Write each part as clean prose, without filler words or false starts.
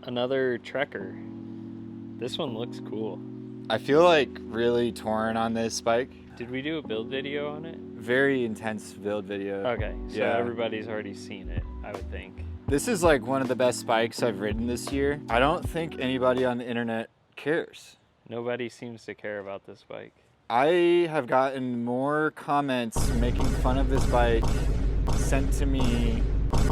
Another Trekker. This one looks cool. I feel like really torn on this bike. Did we do a build video on it? Very intense build video. Okay, so Yeah. everybody's already seen it, I would think. This is like one of the best bikes I've ridden this year. I don't think anybody on the internet cares. Nobody seems to care about this bike. I have gotten more comments making fun of this bike sent to me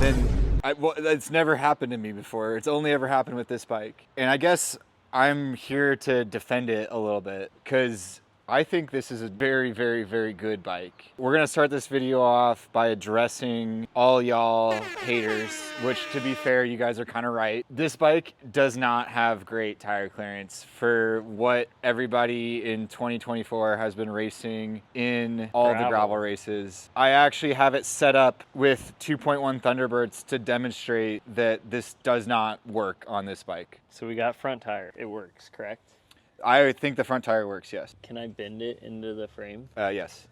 than it's never happened to me before. It's only ever happened with this bike. And I guess I'm here to defend it a little bit because I think this is a very, very, very good bike. We're gonna start this video off by addressing all y'all haters, which to be fair, you guys are kind of right. This bike does not have great tire clearance for what everybody in 2024 has been racing in all the gravel races. I actually have it set up with 2.1 Thunderbirds to demonstrate that this does not work on this bike. So we got front tire. It works, correct? I think the front tire works, yes. Can I bend it into the frame? Yes.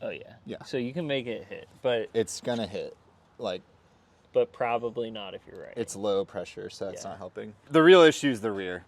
Oh, yeah. Yeah. So you can make it hit, but It's gonna hit, like, but probably not if you're right. it's low pressure, so that's Yeah. not helping. The real issue is the rear.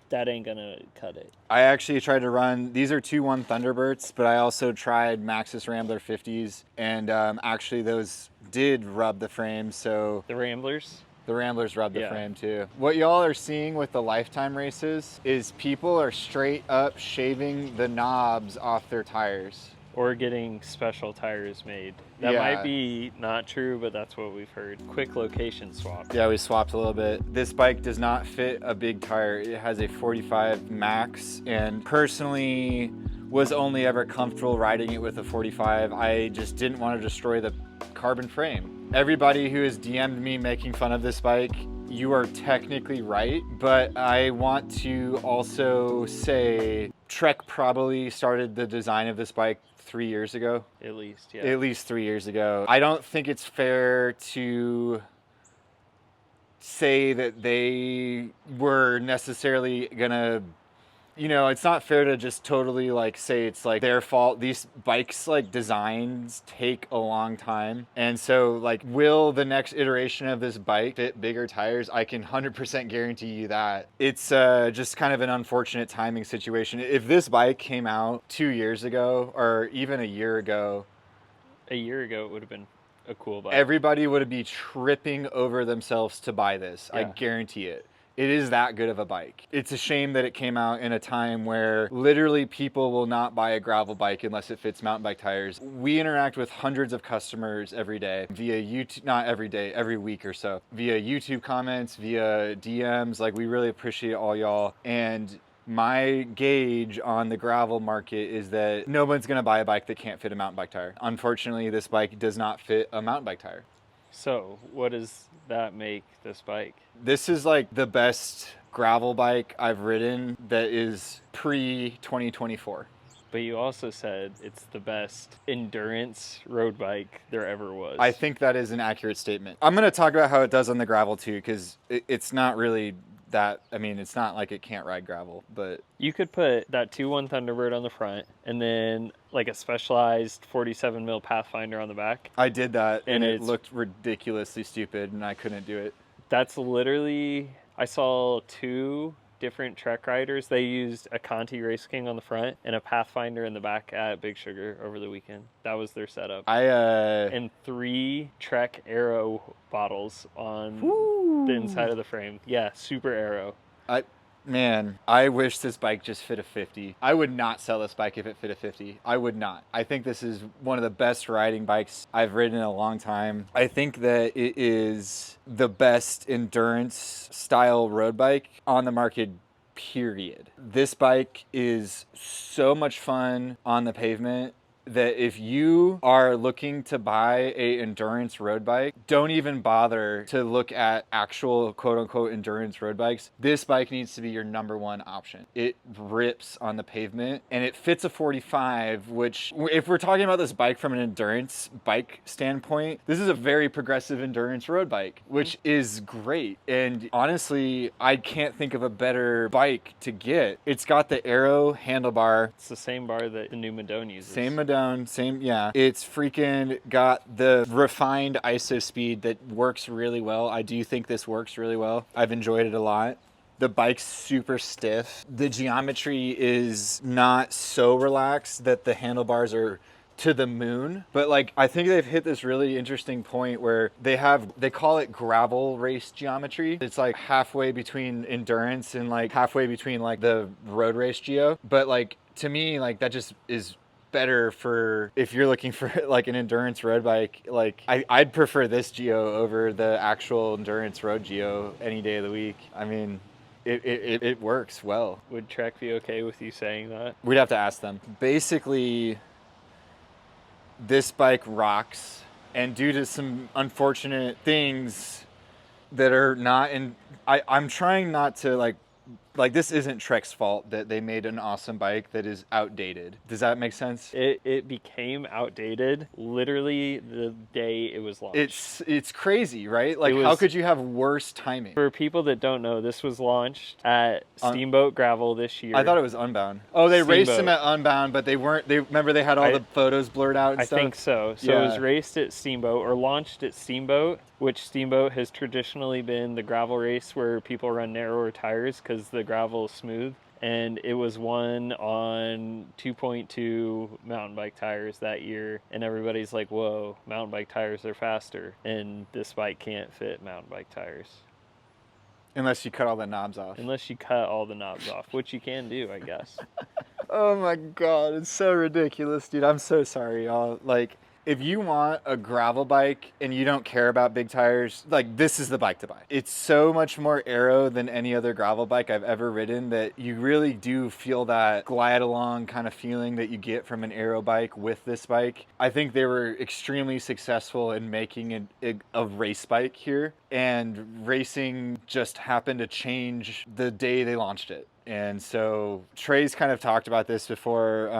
That ain't gonna cut it. I actually tried to run, these are 2.1 Thunderbirds, but I also tried Maxxis Rambler 50s, and actually those did rub the frame, so The Ramblers? the Ramblers rub the Yeah. frame too. What y'all are seeing with the Lifetime races is people are straight up shaving the knobs off their tires. Or getting special tires made. That Yeah. might be not true, but that's what we've heard. Quick location swap. Yeah, we swapped a little bit. This bike does not fit a big tire. It has a 45 max, and personally was only ever comfortable riding it with a 45. I just didn't want to destroy the carbon frame. Everybody who has DM'd me making fun of this bike, you are technically right, but I want to also say Trek probably started the design of this bike 3 years ago. At least, yeah. At least 3 years ago. I don't think it's fair to say that they were necessarily gonna, you know, it's not fair to just totally like say it's like their fault. These bikes like designs take a long time. And so like, will the next iteration of this bike fit bigger tires? I can 100% guarantee you that. It's just kind of an unfortunate timing situation. If this bike came out 2 years ago or even a year ago, A year ago, it would have been a cool bike. everybody would be tripping over themselves to buy this. I Yeah. guarantee it. It is that good of a bike. It's a shame that it came out in a time where literally people will not buy a gravel bike unless it fits mountain bike tires. We interact with hundreds of customers every day via YouTube, not every day, every week or so, via YouTube comments, via DMs. Like, we really appreciate all y'all. And my gauge on the gravel market is that no one's gonna buy a bike that can't fit a mountain bike tire. Unfortunately, this bike does not fit a mountain bike tire. So, what does that make this bike? This is like the best gravel bike I've ridden that is pre-2024. But you also said it's the best endurance road bike there ever was. I think that is an accurate statement. I'm gonna talk about how it does on the gravel too, because it's not really that, I mean, it's not like it can't ride gravel, but You could put that 2.1 Thunderbird on the front and then like a specialized 47 mil Pathfinder on the back. I did that and it it's- looked ridiculously stupid and I couldn't do it. That's literally, I saw two different Trek riders. They used a Conti Race King on the front and a Pathfinder in the back at Big Sugar over the weekend. That was their setup. And 3 Trek Aero bottles on the inside of the frame. Yeah, super Aero. Man, I wish this bike just fit a 50. I would not sell this bike if it fit a 50. I would not. I think this is one of the best riding bikes I've ridden in a long time. I think that it is the best endurance style road bike on the market, period. This bike is so much fun on the pavement that if you are looking to buy a endurance road bike, don't even bother to look at actual quote unquote endurance road bikes. This bike needs to be your number one option. It rips on the pavement and it fits a 45, which if we're talking about this bike from an endurance bike standpoint, this is a very progressive endurance road bike, which is great. And honestly, I can't think of a better bike to get. It's got the Aero handlebar. It's the same bar that the new Madone uses. Same Madone. unbound, same, yeah. It's freaking got the refined ISO speed that works really well. I do think this works really well. I've enjoyed it a lot. The bike's super stiff. The geometry is not so relaxed that the handlebars are to the moon, but like I think they've hit this really interesting point where they call it gravel race geometry. It's like halfway between endurance and like halfway between like the road race geo. But like to me, like that just is better for if you're looking for like an endurance road bike. Like I'd prefer this geo over the actual endurance road geo any day of the week. I mean, it works well. Would Trek be okay with you saying that? We'd have to ask them. Basically, this bike rocks, and due to some unfortunate things that are not in, I'm trying not to like this isn't Trek's fault that they made an awesome bike that is outdated. Does that make sense? It became outdated literally the day it was launched. It's crazy, right? Like how could you have worse timing? For people that don't know, this was launched at Steamboat Gravel this year. I thought it was Unbound. Oh, they raced them at Unbound, but they weren't. They remember they had all the photos blurred out and stuff? I think so. So yeah. It was raced at Steamboat or launched at Steamboat, which Steamboat has traditionally been the gravel race where people run narrower tires because the gravel is smooth. And it was won on 2.2 mountain bike tires that year. And everybody's like, whoa, mountain bike tires are faster. And this bike can't fit mountain bike tires. Unless you cut all the knobs off. Unless you cut all the knobs off, which you can do, I guess. Oh my God, it's so ridiculous, dude. I'm so sorry, y'all. Like, if you want a gravel bike and you don't care about big tires, like this is the bike to buy. It's so much more aero than any other gravel bike I've ever ridden that you really do feel that glide along kind of feeling that you get from an aero bike with this bike. I think they were extremely successful in making a race bike here, and racing just happened to change the day they launched it. And so Trey's kind of talked about this before.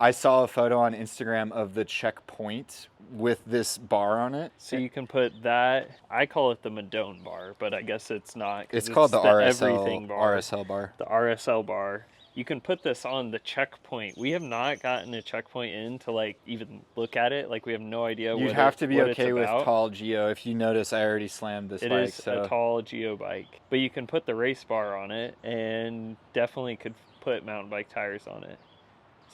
I saw a photo on Instagram of the Checkpoint with this bar on it. So you can put that, I call it the Madone bar, but I guess it's not. It's called the RSL, everything bar. RSL bar. The RSL bar. You can put this on the Checkpoint. We have not gotten a Checkpoint in to like even look at it. Like we have no idea You'd have to be okay with tall geo. If you notice, I already slammed this bike. It is a tall geo bike. But you can put the race bar on it and definitely could put mountain bike tires on it.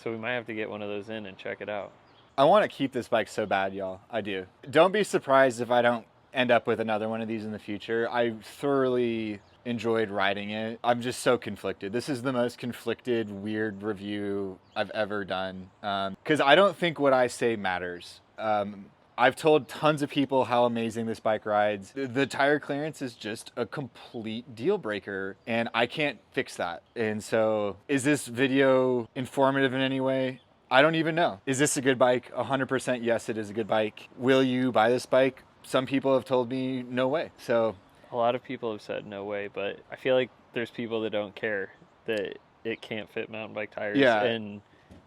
So we might have to get one of those in and check it out. I want to keep this bike so bad, y'all. I do. Don't be surprised if I don't end up with another one of these in the future. I thoroughly enjoyed riding it. I'm just so conflicted. This is the most conflicted, weird review I've ever done. Because I don't think what I say matters. I've told tons of people how amazing this bike rides. The tire clearance is just a complete deal breaker, and I can't fix that. And so, is this video informative in any way? I don't even know. Is this a good bike? 100% yes, it is a good bike. Will you buy this bike? Some people have told me no way. So a lot of people have said no way, but I feel like there's people that don't care that it can't fit mountain bike tires. Yeah. And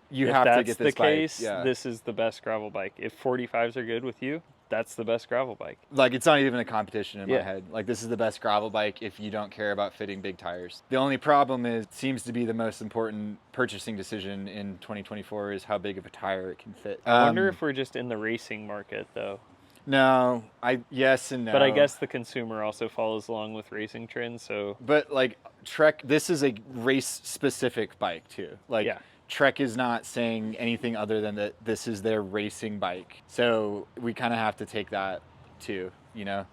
you have to get this bike. Case, yeah. This is the best gravel bike. If 45s are good with you, that's the best gravel bike. Like, it's not even a competition in my head. Like, this is the best gravel bike if you don't care about fitting big tires. The only problem is, it seems to be the most important purchasing decision in 2024 is how big of a tire it can fit. I wonder if we're just in the racing market, though. No, yes and no. But I guess the consumer also follows along with racing trends, so. But like Trek, this is a race-specific bike too. Like Trek is not saying anything other than that this is their racing bike. So we kind of have to take that too, you know.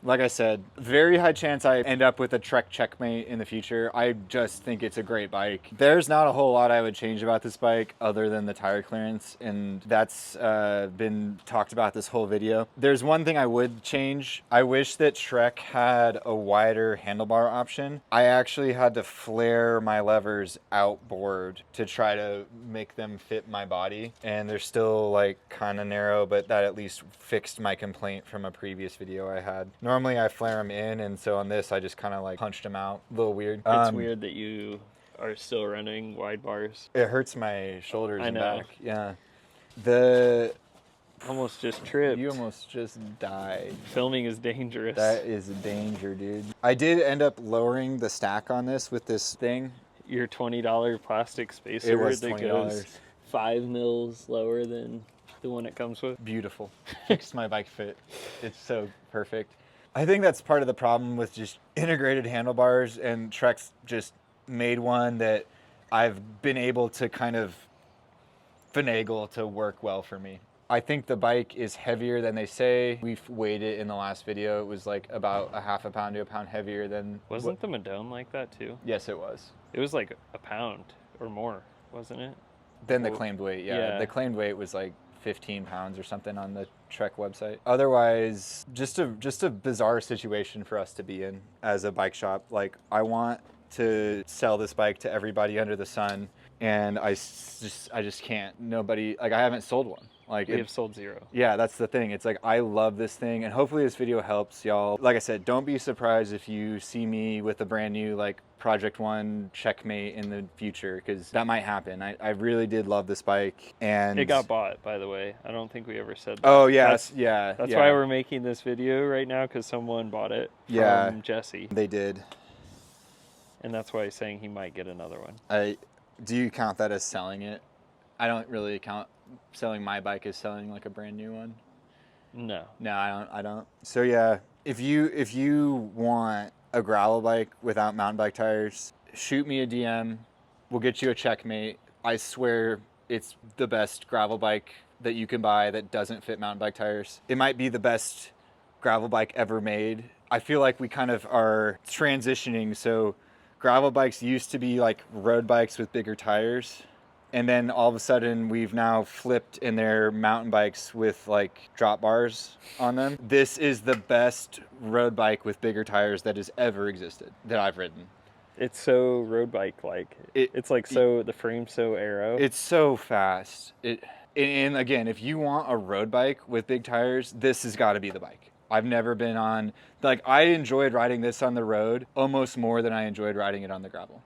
Like I said, very high chance I end up with a Trek Checkmate in the future. I just think it's a great bike. There's not a whole lot I would change about this bike other than the tire clearance, and that's been talked about this whole video. There's one thing I would change. I wish that Trek had a wider handlebar option. I actually had to flare my levers outboard to try to make them fit my body, and they're still like kind of narrow, but that at least fixed my complaint from a previous video I had. Normally I flare them in, and so on this I just kind of like punched them out. A little weird. It's weird that you are still running wide bars. It hurts my shoulders and back. Yeah. Almost just tripped. You almost just died. Filming is dangerous. That is a danger, dude. I did end up lowering the stack on this with this thing. Your $20 plastic spacer. It was that $20. goes 5 mils lower than the one it comes with. Beautiful. Fixed my bike fit. It's so perfect. I think that's part of the problem with just integrated handlebars, and Trek's just made one that I've been able to kind of finagle to work well for me. I think the bike is heavier than they say. We've weighed it in the last video. It was like about a half a pound to a pound heavier than... Wasn't the Madone like that too? Yes, it was. It was like a pound or more, wasn't it? Than the claimed weight, yeah. The claimed weight was like 15 pounds or something on the Trek website. Otherwise, just a bizarre situation for us to be in as a bike shop. Like, I want to sell this bike to everybody under the sun, and I just can't. Nobody, like, I haven't sold one. Like, we have sold 0. Yeah, that's the thing. It's like, I love this thing, and hopefully this video helps y'all. Like I said, don't be surprised if you see me with a brand new, like, Project One Checkmate in the future, because that might happen. I really did love this bike, and it got bought, by the way. I don't think we ever said that. Oh yeah, that's why we're making this video right now, because someone bought it from Jesse. They did, and that's why he's saying he might get another one. Do you count that as selling it? I don't really count selling my bike as selling like a brand new one. No, I don't. So yeah, if you want a gravel bike without mountain bike tires, shoot me a DM. We'll get you a Checkmate. I swear it's the best gravel bike that you can buy that doesn't fit mountain bike tires. It might be the best gravel bike ever made. I feel like we kind of are transitioning. So gravel bikes used to be like road bikes with bigger tires. And then all of a sudden we've now flipped and they're mountain bikes with like drop bars on them. This is the best road bike with bigger tires that has ever existed that I've ridden. It's so road bike like. It's like the frame's so aero. It's so fast. And again, if you want a road bike with big tires, this has got to be the bike. I've never been on, like, I enjoyed riding this on the road almost more than I enjoyed riding it on the gravel.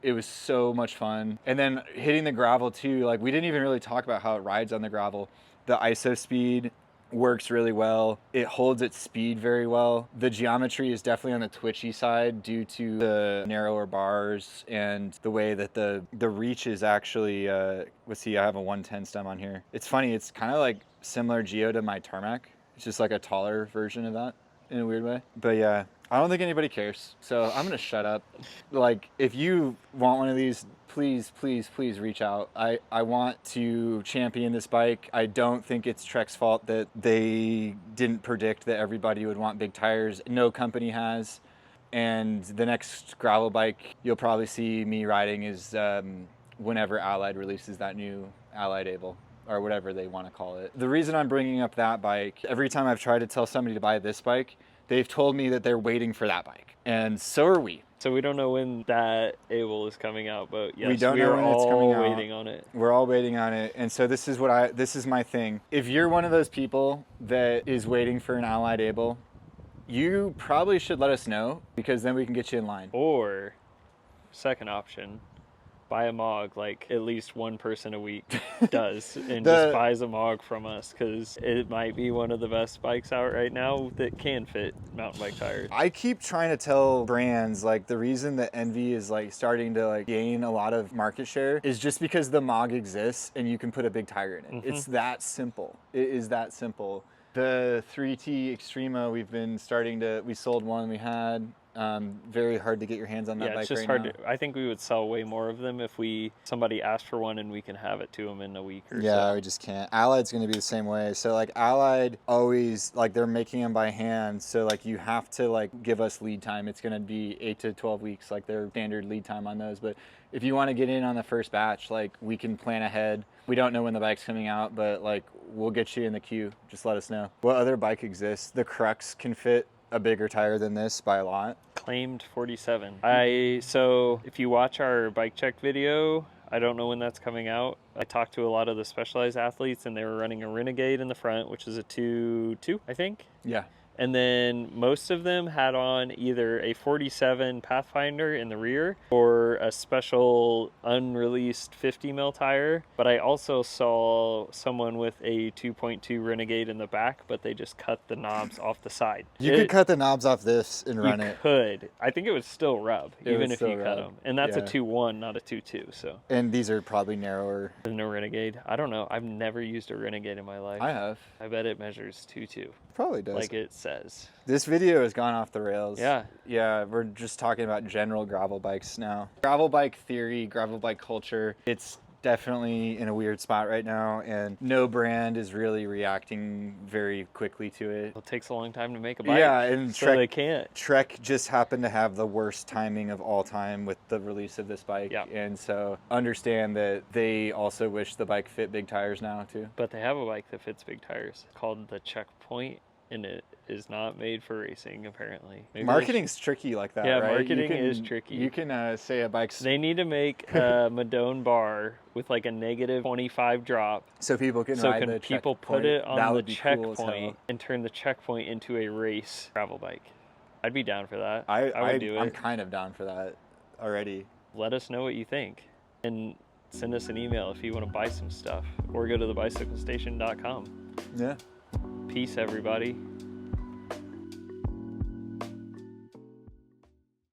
It was so much fun. And then hitting the gravel too, like, we didn't even really talk about how it rides on the gravel. The ISO speed works really well. It holds its speed very well. The geometry is definitely on the twitchy side due to the narrower bars and the way that the reach is actually, let's see, I have a 110 stem on here. It's funny, it's kind of like similar geo to my Tarmac. It's just like a taller version of that in a weird way. But yeah, I don't think anybody cares, so I'm gonna shut up. Like, if you want one of these, please, please, please reach out. I want to champion this bike. I don't think it's Trek's fault that they didn't predict that everybody would want big tires. No company has. And the next gravel bike you'll probably see me riding is whenever Allied releases that new Allied Able, or whatever they want to call it. The reason I'm bringing up that bike, every time I've tried to tell somebody to buy this bike, they've told me that they're waiting for that bike. And so are we. So we don't know when that Able is coming out, but yes, we don't know when it's coming out. We're all waiting on it. We're all waiting on it. And so this is my thing. If you're one of those people that is waiting for an Allied Able, you probably should let us know, because then we can get you in line. Or, second option, buy a MOG like at least one person a week does, and just buys a MOG from us, because it might be one of the best bikes out right now that can fit mountain bike tires. I keep trying to tell brands, like, the reason that Envy is like starting to like gain a lot of market share is just because the MOG exists and you can put a big tire in it. It's that simple. It is that simple. The 3T Extrema, we sold one we had. Very hard to get your hands on that bike it's just right hard now. I think we would sell way more of them if somebody asked for one and we can have it to them in a week or so. Yeah, we just can't. Allied's going to be the same way. So like Allied always, like, they're making them by hand. So like you have to like give us lead time. It's going to be 8 to 12 weeks, like their standard lead time on those. But if you want to get in on the first batch, like, we can plan ahead. We don't know when the bike's coming out, but like, we'll get you in the queue. Just let us know. What other bike exists? The Crux can fit a bigger tire than this by a lot. Claimed 47. So if you watch our bike check video, I don't know when that's coming out. I talked to a lot of the Specialized athletes, and they were running a Renegade in the front, which is a 2.2, I think. Yeah. And then most of them had on either a 47 Pathfinder in the rear or a special unreleased 50 mil tire. But I also saw someone with a 2.2 Renegade in the back, but they just cut the knobs off the side. You could cut the knobs off this and run it. You could. I think it would still rub, even if you cut rub. them. And that's Yeah. a 2.1, not a 2.2. So. And these are probably narrower. There's no Renegade. I don't know. I've never used a Renegade in my life. I have. I bet it measures 2.2. Probably does. Like it says. This video has gone off the rails. Yeah. Yeah, we're just talking about general gravel bikes now. Gravel bike theory, gravel bike culture, it's definitely in a weird spot right now, and no brand is really reacting very quickly to it. It takes a long time to make a bike. Yeah, and so they can't. Trek just happened to have the worst timing of all time with the release of this bike. Yeah. And so understand that they also wish the bike fit big tires now too. But they have a bike that fits big tires called the Checkmate, and it is not made for racing, apparently. Maybe Marketing's tricky like that, yeah, right? marketing is tricky. You can say a bike's... They need to make a Madone bar with like a negative 25 drop. So people can So ride can the people Checkpoint. put it That on the would be cool as hell. Checkpoint and turn the Checkpoint into a race gravel bike? I'd be down for that. I would do it. I'm kind of down for that already. Let us know what you think. And send us an email if you want to buy some stuff. Or go to thebicyclestation.com. Yeah. Peace, everybody.